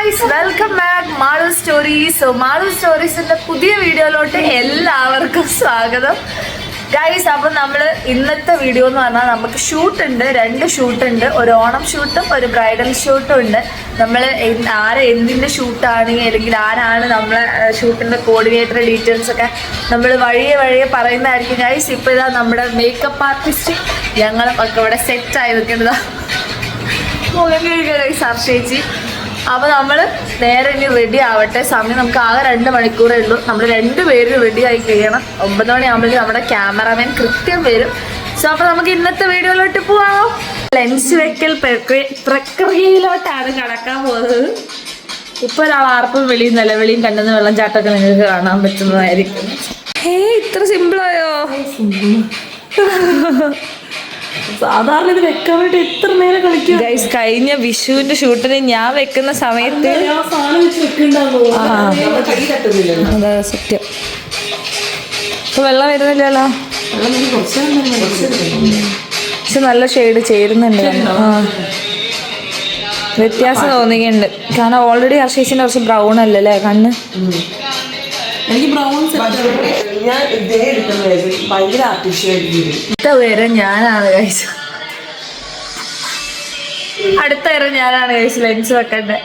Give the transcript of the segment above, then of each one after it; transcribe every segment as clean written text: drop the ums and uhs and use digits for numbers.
Guys, welcome back Malu stories. So Malu സ്റ്റോറീസിന്റെ പുതിയ വീഡിയോയിലോട്ട് എല്ലാവർക്കും സ്വാഗതം ഗൈസ്. അപ്പം നമ്മൾ ഇന്നത്തെ വീഡിയോ എന്ന് പറഞ്ഞാൽ നമുക്ക് ഷൂട്ടുണ്ട്, 2 ഷൂട്ടുണ്ട്. ഒരു ഓണം ഷൂട്ടും ഒരു ബ്രൈഡൽ ഷൂട്ടും ഉണ്ട്. നമ്മൾ എന്തിൻ്റെ ഷൂട്ടാണ് അല്ലെങ്കിൽ ആരാണ് നമ്മളെ ഷൂട്ടിൻ്റെ കോർഡിനേറ്റർ ഡീറ്റെയിൽസ് ഒക്കെ നമ്മൾ വഴിയെ പറയുന്നതായിരിക്കും ഗൈസ്. ഇപ്പോൾ ഇതാ നമ്മുടെ മേക്കപ്പ് ആർട്ടിസ്റ്റ് ഞങ്ങളും ഒക്കെ ഇവിടെ സെറ്റായി നിൽക്കുന്നതാ ഗൈസ്, ഹർഷേച്ചി. അപ്പോൾ നമ്മൾ നേരെ ഇനി റെഡി ആവട്ടെ. സമയം നമുക്ക് ആകെ 2 മണിക്കൂറേ ഉള്ളൂ. നമ്മൾ 2 പേര് റെഡി ആയി കഴിയണം. 9 മണിയാകുമ്പോഴേക്കും നമ്മുടെ ക്യാമറാമാൻ കൃത്യം വരും. സോ അപ്പോൾ നമുക്ക് ഇന്നത്തെ വീഡിയോയിലോട്ട് പോവാം. ലെൻസ് വെക്കൽ പ്രക്രിയയിലോട്ടാണ് കടക്കാൻ പോകുന്നത്. ഇപ്പോൾ ഒരാൾ ആർപ്പും വെളിയും നിലവിളിയും കണ്ടെന്ന് വെള്ളംചാട്ടമൊക്കെ നിങ്ങൾക്ക് കാണാൻ പറ്റുന്നതായിരിക്കും. ഇത്ര സിമ്പിളായോ? സാധാരണ ഇത് വെക്കാൻ വേണ്ടി എത്ര നേരം കളിക്കും ഗൈസ്. കഴിഞ്ഞ വിഷുവിന്റെ ഷൂട്ടിന് ഞാൻ വെക്കുന്ന സമയത്ത് അതെ സത്യം. ഇപ്പൊ വെള്ളം വരുന്നില്ലല്ലോ, പക്ഷെ നല്ല ഷെയ്ഡ് ചേരുന്നുണ്ട്. വ്യത്യാസം തോന്നിക്കുന്നുണ്ട്. കാരണം ഓൾറെഡി ഹർഷീസിന്റെ കുറച്ച് ബ്രൗൺ അല്ലല്ലേ കണ്ണ്. എനിക്ക് ബ്രൗൺ ഭയങ്കര ആർട്ടിഫിഷ്യൽ വരെ ഞാനാണ് കഴിച്ച. അടുത്ത വരെ ഞാനാണ് കഴിച്ച ലെൻസ് വെക്കണ്ടേ.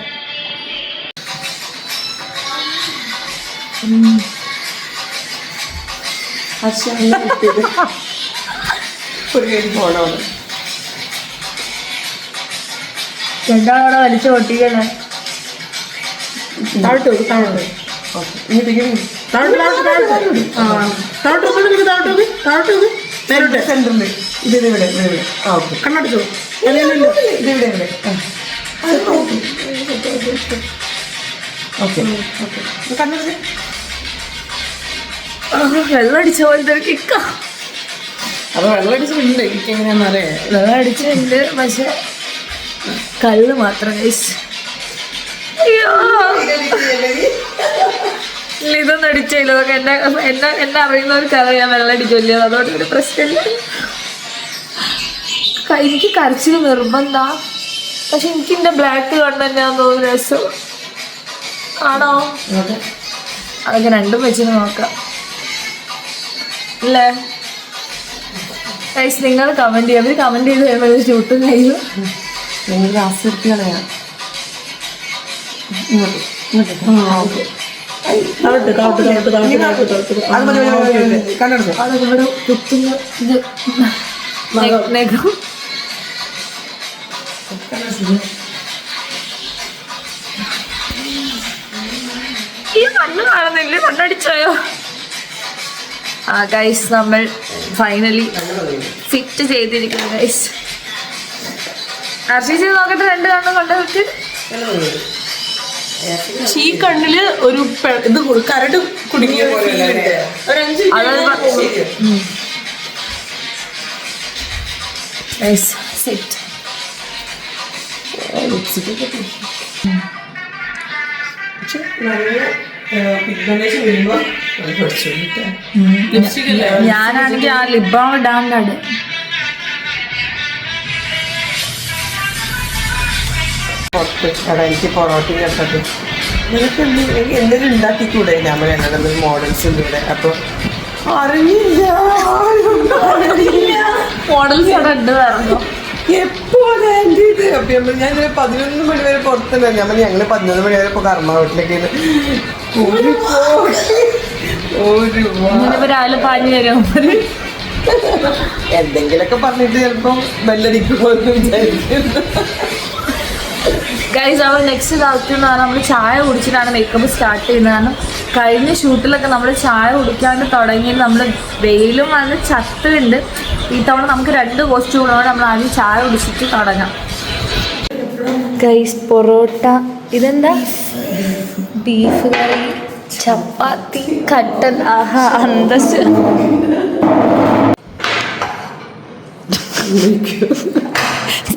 രണ്ടാളോടെ വലിച്ചു പൊട്ടിക്കണേ. വെള്ളമടിച്ച പോലത്തെ ഒരു കിക്ക. അപ്പൊ വെള്ളമടിച്ചിട്ടുണ്ട്. എനിക്ക് എങ്ങനെയാണെന്നറിയാം. വെള്ളം അടിച്ചിട്ടുണ്ട്, പക്ഷെ കല്ല് മാത്രം കഴിച്ചു. ഇതൊന്നും അടിച്ചില്ല. അതൊക്കെ എന്നെ അറിയുന്നവർക്ക് അറിയാം വെള്ളം അടിക്കില്ല. അതുകൊണ്ട് ഒരു പ്രശ്നമില്ല. എനിക്ക് കരച്ചിൽ നിർബന്ധ, പക്ഷെ എനിക്ക് എന്റെ ബ്ലാക്ക് കണ്ട് തന്നെയാന്ന് തോന്നുന്നു രസം. ആണോ? അതൊക്കെ രണ്ടും വെച്ചിട്ട് നോക്കാം അല്ലേ ഗൈസ്. നിങ്ങൾ കമന്റ് ചെയ്യാം. അവർ കമന്റ് ചെയ്ത് കഴിയുമ്പോൾ ഷൂട്ടും കഴിയും. നിങ്ങൾ ആസ്വദിക്കുകയാണ്. അതിവിടെ കുത്തുന്ന ഇത് നഖം. ഈ മണ്ണ് കാണുന്നില്ലേ? മണ്ണടിച്ചോയോ? ഗൈസ്, നമ്മൾ ഫൈനലി ഫിറ്റ് ചെയ്തിരിക്കുന്നു ഗൈസ്. ഹർഷീസ് നോക്കട്ടെ, 2 കണ്ണും കൊണ്ടുപോയിട്ട് ഈ കണ്ണില് ഒരു ഇത് കരട് കുടുങ്ങിയ ഞാനാണെങ്കിൽ ആ ലിബാം ഇടാണ്ടാണ്. എനിക്ക് പൊറോട്ടയും കണ്ടത് നിനക്ക് എന്തെങ്കിലും ഉണ്ടാക്കിക്കൂടെ? നമ്മൾ ഞങ്ങളുടെ മോഡൽസിൻ്റെ കൂടെ. അപ്പൊ അറിഞ്ഞില്ല മോഡൽസ് അവിടെ ഉണ്ട്. എപ്പോഴും ആൻറ്റി ഇത് അപ്പൊ ഞാൻ 11 മണി വരെ പുറത്തുണ്ട്. ഞാൻ ഞങ്ങള് 11 മണി വരെ ഇപ്പൊ കർമ്മ വീട്ടിലേക്ക് രാവിലെ പാഞ്ഞു തരാം. എന്തെങ്കിലൊക്കെ പറഞ്ഞിട്ട് ചിലപ്പം ബെല്ലടിക്കുമെന്ന് വിചാരിക്കുന്നു ഗൈസ്. അവൾ നെക്സ്റ്റ് ഡൗട്ട് എന്ന് പറഞ്ഞാൽ നമ്മൾ ചായ കുടിച്ചിട്ടാണ് മേക്കപ്പ് സ്റ്റാർട്ട് ചെയ്യുന്നത്. കാരണം കഴിഞ്ഞ ഷൂട്ടിലൊക്കെ നമ്മൾ ചായ കുടിക്കാണ്ട് തുടങ്ങിയത് നമ്മൾ വെയിലും വന്ന് ചത്തുണ്ട്. ഈ തവണ നമുക്ക് 2 കോസ്റ്റ്യൂമുകളോടെ നമ്മൾ ആദ്യം ചായ കുടിച്ചിട്ട് തുടങ്ങാം ഗൈസ്. പൊറോട്ട, ഇതെന്താ? ബീഫ് കറി, ചപ്പാത്തി, കട്ടൻ. ആഹാ, അന്തസ്.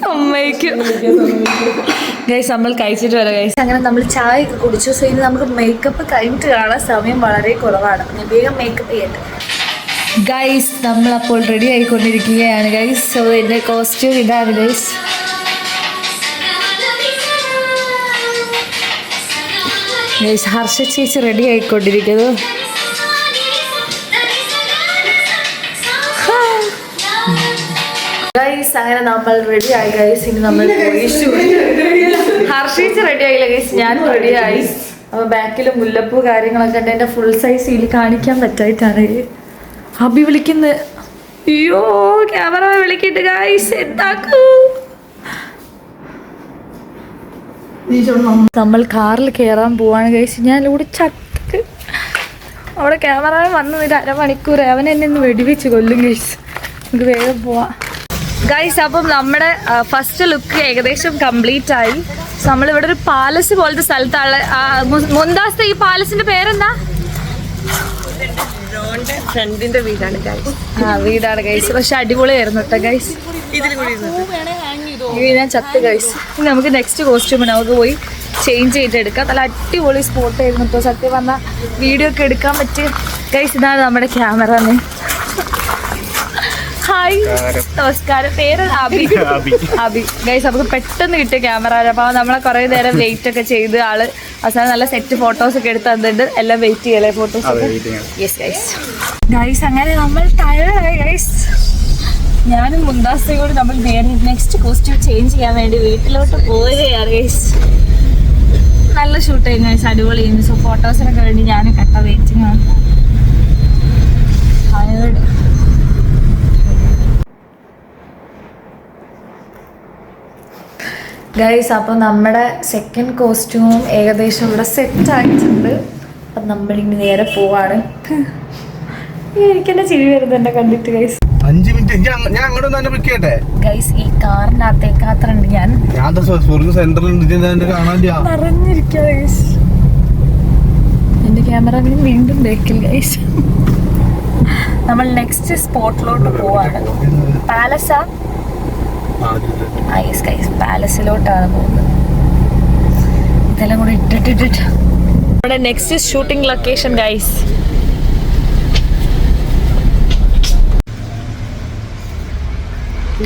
സമ്മതിക്കും ഗൈസ്. നമ്മൾ കഴിച്ചിട്ട് വരാം ഗൈസ്. അങ്ങനെ നമ്മൾ ചായ ഒക്കെ കുടിച്ചു. സോ ഇനി നമുക്ക് മേക്കപ്പ് കഴിഞ്ഞിട്ട് കാണാൻ സമയം വളരെ കുറവാണ്. ഞാൻ വേഗം മേക്കപ്പ് ചെയ്യട്ടെ ഗൈസ്. നമ്മളപ്പോൾ റെഡി ആയിക്കൊണ്ടിരിക്കുകയാണ് ഗൈസ്. സോ എൻ്റെ കോസ്റ്റ്യൂം ഇതാണ് ഗൈസ്. ഗൈസ് ഹർഷ ചേച്ചി റെഡി ആയിക്കൊണ്ടിരിക്കുന്നു. ഗൈസ് അങ്ങനെ നമ്മൾ റെഡി ആയി ഗൈസ്. ഇനി നമ്മൾ ഹർഷീച്ച് റെഡി ആയില്ല ഗൈസ്, ഞാൻ റെഡി ആയി. അപ്പൊ ബാക്കിൽ മുല്ലപ്പൂ കാര്യങ്ങളൊക്കെ ഉണ്ട്. എന്റെ ഫുൾ സൈസ് ഇതിൽ കാണിക്കാൻ പറ്റായിട്ടാണ് അഭി വിളിക്കുന്നത്. അയ്യോ ക്യാമറ വിളിക്കട്ട് ഗൈസ്, എന്താക്കൂ. നമ്മൾ കാറിൽ കയറാൻ പോവാണ് ഗൈസ്. ഞാനിവിടെ ചത്ത് അവിടെ ക്യാമറ വന്നു ഒരു അരമണിക്കൂർ അവൻ എന്നെ ഒന്ന് വെടിവെച്ച് കൊല്ലും ഗൈസ്. നമുക്ക് വേഗം പോവാം ഗൈസ്. അപ്പം നമ്മുടെ ഫസ്റ്റ് ലുക്ക് ഏകദേശം കംപ്ലീറ്റ് ആയി. നമ്മളിവിടെ ഒരു പാലസ് പോലത്തെ സ്ഥലത്താണ്. മുന്താസത്തെ ഈ പാലസിന്റെ പേരെന്താ? ഫ്രണ്ടിന്റെ വീടാണ് ഗൈസ്. വീടാണ് ഗൈസ്. പക്ഷെ അടിപൊളിയായിരുന്നു കേട്ടോ ഗൈസ്. ഞാൻ ചത്ത് ഗൈസ്. ഇനി നമുക്ക് നെക്സ്റ്റ് കോസ്റ്റ്യൂമിന് നമുക്ക് പോയി ചേഞ്ച് ചെയ്തിട്ട് എടുക്കാം. നല്ല അടിപൊളി സ്പോട്ട് ആയിരുന്നു കേട്ടോ. സത്യം പറഞ്ഞാൽ വീഡിയോ ഒക്കെ എടുക്കാൻ പറ്റിയ ഗൈസ്. ഇതാണ് നമ്മുടെ ക്യാമറമാൻ. ഹായ് നമസ്കാരം. പേര് അബി. അബി ഗൈസ്. നമുക്ക് പെട്ടെന്ന് കിട്ടിയ ക്യാമറ. അപ്പോൾ നമ്മളെ കുറേ നേരം വെയിറ്റ് ഒക്കെ ചെയ്ത് ആള് അവസാനം നല്ല സെറ്റ് ഫോട്ടോസ് ഒക്കെ എടുത്ത് തന്നിട്ട് എല്ലാം വെയിറ്റ് ചെയ്യല്ലേ ഫോട്ടോസ് ഒക്കെ. Yes guys. ഗൈസ് അങ്ങനെ നമ്മൾ ടയർഡായി ഗൈസ്. ഞാനും മുന്താസയും കൂടി നമ്മൾ നെക്സ്റ്റ് കോസ്റ്റ്യൂം ചേഞ്ച് ചെയ്യാൻ വേണ്ടി വീട്ടിലോട്ട് പോവുകയാണ് ഗൈസ്. നല്ല ഷൂട്ട് ചെയ്യുന്നു ഗൈസ്, അടിപൊളിയായിരുന്നു. സോ ഫോട്ടോസിനൊക്കെ വേണ്ടി ഞാനും കട്ട വെയിറ്റിംഗ് ആണ്. Tired guys. അപ്പോൾ നമ്മുടെ സെക്കൻഡ് കോസ്റ്റ്യൂമും ഏകദേശം ഇവിടെ സെറ്റ് ആയിട്ടുണ്ട്. അപ്പം നമ്മളിങ്ങനെ നേരെ പോവാണ്. എനിക്കെന്നെ ചിരി വരുന്നത് എന്നെ കണ്ടിട്ട് ഗൈസ്. 5 മിനിറ്റ് ഞാൻ അങ്ങോട്ട് തന്നെ വിളിക്കട്ടെ ഗൈസ്. ഈ കാറിനകത്തേക്ക് അത്രണ്ട് ഞാൻ നിറഞ്ഞിരിക്കുക ഗൈസ്. എന്റെ ക്യാമറ വീണ്ടും ബേക്കിൽ ഗൈസ്. നമ്മൾ നെക്സ്റ്റ് സ്പോട്ടിലോട്ട് പോവാണ്. പാലസാ ഗൈസ്. പാലസിലോട്ടാണ് പോകുന്നത്. ഇതെല്ലാം കൂടെ ഇട്ടിട്ട് നമ്മുടെ next shooting location guys.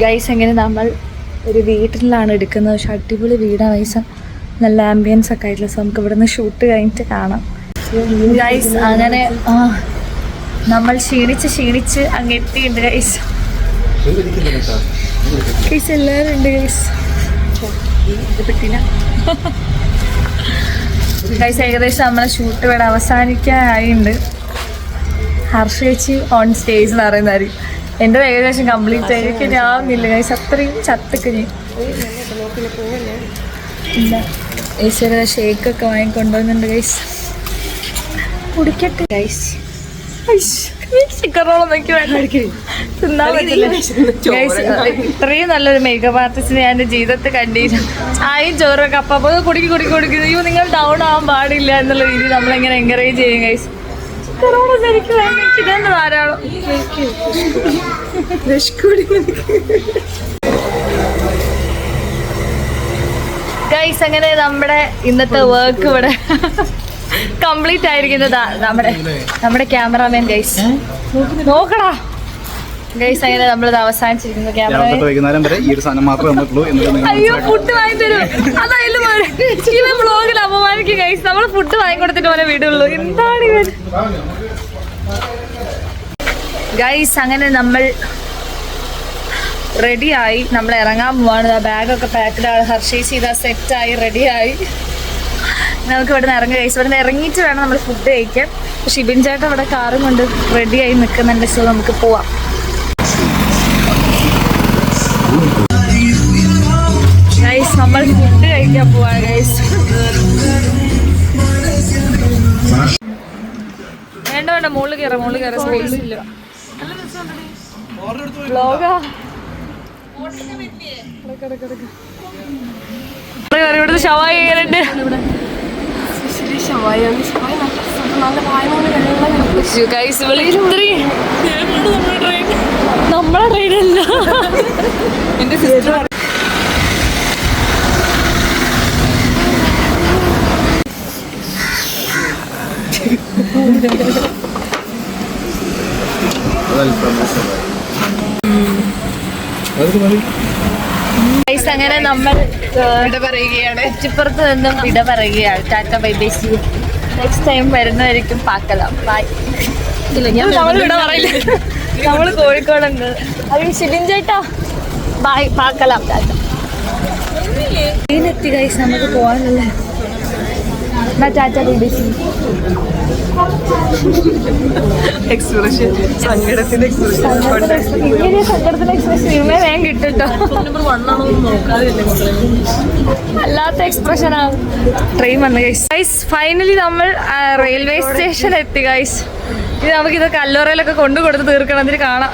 Guys എങ്ങനെ നമ്മൾ ഒരു വീട്ടിലാണ് എടുക്കുന്നത്. പക്ഷെ അടിപൊളി വീടാണ് ഗൈസ്. നല്ല ആംബിയൻസ് ഒക്കെ ആയിട്ടുള്ള. സോ നമുക്ക് ഇവിടെ നിന്ന് ഷൂട്ട് കഴിഞ്ഞിട്ട് കാണാം ഗൈസ്. അങ്ങനെ നമ്മൾ ക്ഷീണിച്ച് അങ്ങ് എത്തിയിട്ടുണ്ട് ഗൈസ്. ഗൈസ് എല്ലാവരും ഉണ്ട് ഗൈസ്. ഗൈസ് ഏകദേശം നമ്മളെ ഷൂട്ട് ഇവിടെ അവസാനിക്കാനായിട്ടുണ്ട്. ഹർഷേച്ചി ഓൺ സ്റ്റേജ് എന്ന് പറയുന്നതായിരിക്കും. എൻ്റെ ഏകദേശം കംപ്ലീറ്റ് ആയിരിക്കും. ഞാവുന്നില്ല ഗൈസ്. അത്രയും ചത്തൊക്കെ ഞാൻ ഇല്ല. ഈശ്വര ഷേക്കൊക്കെ വാങ്ങിക്കൊണ്ടുവന്നുണ്ട് ഗൈസ്. കുടിക്കട്ടെ ഗൈസ്. ചിക്കറോളം നോക്കി തിന്നാൻ പറ്റില്ല ഗൈസ്. ഇത്രയും നല്ലൊരു മേക്കപ്പ് ആർട്ടിസ്റ്റിനെ ഞാൻ എൻ്റെ ജീവിതത്തിൽ കണ്ടിരുന്നു. ചായയും ചോറൊക്കെ അപ്പം കുടിക്കുന്നു. അയ്യോ നിങ്ങൾ ഡൗൺ ആവാൻ പാടില്ല എന്നുള്ള രീതിയിൽ നമ്മളെങ്ങനെ എൻകറേജ് ചെയ്യും ഗൈസ്. ചിക്കറോളം എനിക്ക് വേണ്ട. ചിക്കൻ്റെ ധാരാളം ഗൈസ്. അങ്ങനെ നമ്മുടെ ഇന്നത്തെ വർക്ക് ഇവിടെ കംപ്ലീറ്റ് ആയിരിക്കുന്നത് നമ്മുടെ ക്യാമറാമാൻ ഗൈസ്. നോക്കടാ ഗൈസ്. അങ്ങനെ നമ്മളിത് അവസാനിച്ചിരിക്കുന്നു. വൈകുന്നേരം വരെ ഈ ഒരു സാധനം മാത്രമേ വന്നിട്ടുള്ളൂ. അയ്യോ ഫുഡ് വാങ്ങി തരും. അതായാലും ഇവൻ ബ്ലോഗിൽ അപമാനിക്കും ഗൈസ്. നമ്മൾ ഫുഡ് വാങ്ങിക്കൊടുത്തിട്ട് പോലെ വീടുള്ളൂ. എന്താണ് ഇവൻ ഗൈസ്. അങ്ങനെ നമ്മൾ റെഡിയായി. നമ്മൾ ഇറങ്ങാൻ പോവാണ്. ബാഗൊക്കെ പാക്ക്ഡാണ്. ഹർഷേച്ചി ഇതാ സെറ്റായി റെഡിയായി. നമുക്ക് ഇവിടെ നിന്ന് ഇറങ്ങുക ഗൈസ്. ഇവിടെ നിന്ന് ഇറങ്ങിയിട്ട് വേണം നമ്മൾ ഫുഡ് കഴിക്കാൻ. ഷിബിൻ ചേട്ടൻ ഇവിടെ കാറും കൊണ്ട് റെഡിയായി നിൽക്കുന്നുണ്ട്. സോ നമുക്ക് പോവാം ഗൈസ്. നമ്മൾ ഫുഡ് കഴിക്കാൻ പോവാണ് ഗൈസ്. വേണ്ട മുകളിൽ കയറാം സ്പേസ് ഇല്ല. വ്ലോഗാ ഇവിടുത്തെ ഷവായി എങ്ങനെയുണ്ട്? നമ്മളെ ട്രെയിനല്ല എന്റെ സിസ്റ്റർ. അങ്ങനെ നമ്മൾ വിട പറയുകയാണ്. ചുറ്റിപ്പുറത്ത് നിന്നും വിട പറയുകയാണ്. Tata bye bye. Next time വരുന്നതായിരിക്കും. പാക്കലാം. ബൈ. നമ്മളിവിടെ പറയില്ല, നമ്മള് കോഴിക്കോടുണ്ട്. അത് ഷിബിൻ ചേട്ടാ ബൈ. പാക്കലാം. ഇതിനെത്തി ഗൈസ്, നമുക്ക് പോകാനല്ലേ. എക്സ്പ്രഷൻ സങ്കടത്തിന്റെ എക്സ്പ്രഷൻ സങ്കടത്തിന്റെ എക്സ്പ്രഷൻ ഇവേ വേഗം കിട്ടുട്ടോ. അല്ലാത്ത എക്സ്പ്രഷനാണ്. ട്രെയിൻ വന്നു ഗൈസ്. ഗൈസ് ഫൈനലി നമ്മൾ റെയിൽവേ സ്റ്റേഷൻ എത്തി ഗൈസ്. ഇത് നമുക്ക് ഇത് കല്ലോറയിലൊക്കെ കൊണ്ടു കൊടുത്ത് തീർക്കണം. അതിന് കാണാം.